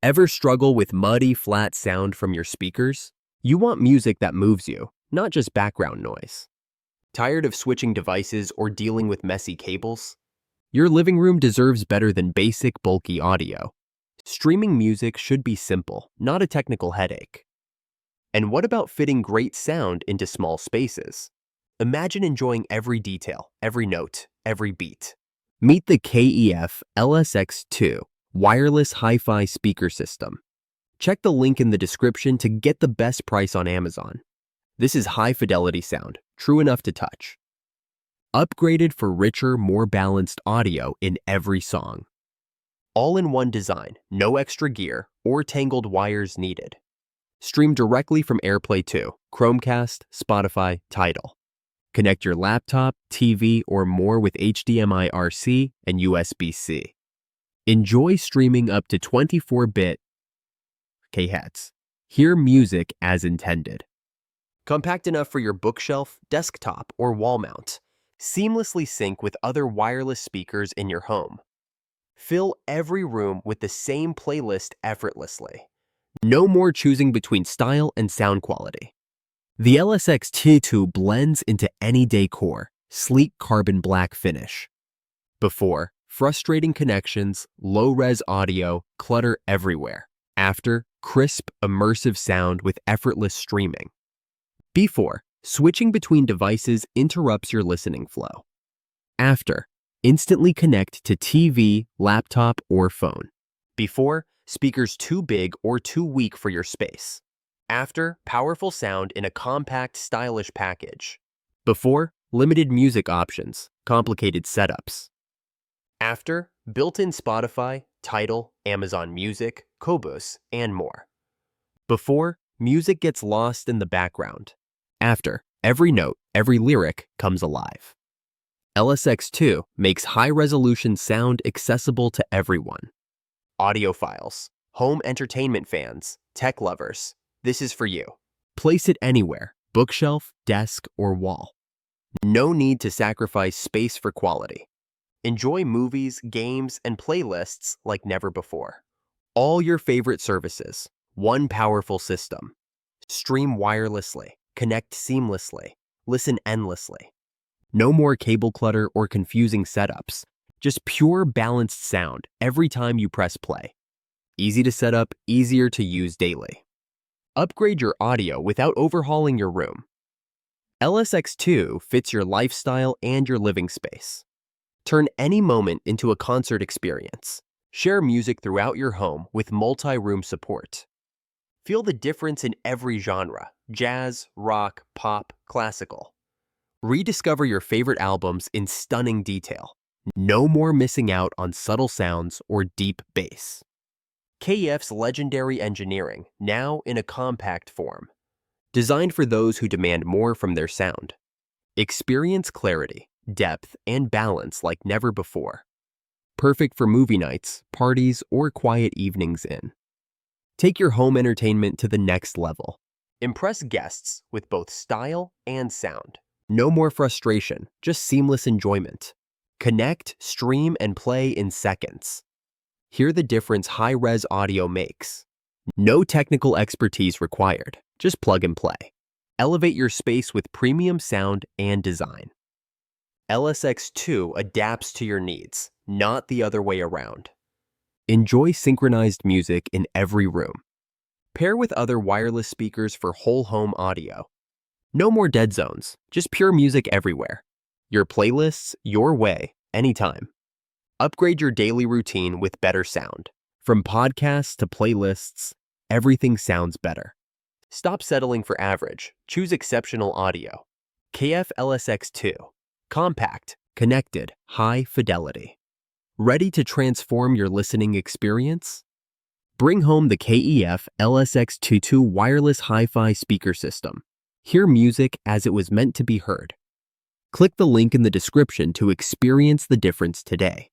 Ever struggle with muddy, flat sound from your speakers? You want music that moves you, not just background noise. Tired of switching devices or dealing with messy cables? Your living room deserves better than basic, bulky audio. Streaming music should be simple, not a technical headache. And what about fitting great sound into small spaces? Imagine enjoying every detail, every note, every beat. Meet the KEF LSX II wireless hi-fi speaker system. Check the link in the description to get the best price on Amazon. This is high-fidelity sound, true enough to touch. Upgraded for richer, more balanced audio in every song. All-in-one design, no extra gear or tangled wires needed. Stream directly from AirPlay 2, Chromecast, Spotify, Tidal. Connect your laptop, TV, or more with HDMI-RC and USB-C. Enjoy streaming up to 24-bit kHz. Hear music as intended. Compact enough for your bookshelf, desktop, or wall mount. Seamlessly sync with other wireless speakers in your home. Fill every room with the same playlist effortlessly. No more choosing between style and sound quality. The LSX II blends into any decor, sleek carbon black finish. Before, frustrating connections, low-res audio, clutter everywhere. After, crisp, immersive sound with effortless streaming. Before, switching between devices interrupts your listening flow. After, instantly connect to TV, laptop, or phone. Before, speakers too big or too weak for your space. After, powerful sound in a compact, stylish package. Before, limited music options, complicated setups. After, built-in Spotify, Tidal, Amazon Music, Qobuz, and more. Before, music gets lost in the background. After, every note, every lyric comes alive. LSX II makes high-resolution sound accessible to everyone. Audiophiles, home entertainment fans, tech lovers, this is for you. Place it anywhere, bookshelf, desk, or wall. No need to sacrifice space for quality. Enjoy movies, games, and playlists like never before. All your favorite services, one powerful system. Stream wirelessly, connect seamlessly, listen endlessly. No more cable clutter or confusing setups. Just pure balanced sound every time you press play. Easy to set up, easier to use daily. Upgrade your audio without overhauling your room. LSX II fits your lifestyle and your living space. Turn any moment into a concert experience. Share music throughout your home with multi-room support. Feel the difference in every genre: jazz, rock, pop, classical. Rediscover your favorite albums in stunning detail. No more missing out on subtle sounds or deep bass. KEF's legendary engineering, now in a compact form. Designed for those who demand more from their sound. Experience clarity, depth, and balance like never before. Perfect for movie nights, parties, or quiet evenings in. Take your home entertainment to the next level. Impress guests with both style and sound. No more frustration, just seamless enjoyment. Connect, stream, and play in seconds. Hear the difference high-res audio makes. No technical expertise required, just plug and play. Elevate your space with premium sound and design. LSX II adapts to your needs, not the other way around. Enjoy synchronized music in every room. Pair with other wireless speakers for whole home audio. No more dead zones, just pure music everywhere. Your playlists, your way, anytime. Upgrade your daily routine with better sound. From podcasts to playlists, everything sounds better. Stop settling for average. Choose exceptional audio. KEF LSX II. Compact, connected, high fidelity. Ready to transform your listening experience? Bring home the KEF LSX II wireless hi-fi speaker system. Hear music as it was meant to be heard. Click the link in the description to experience the difference today.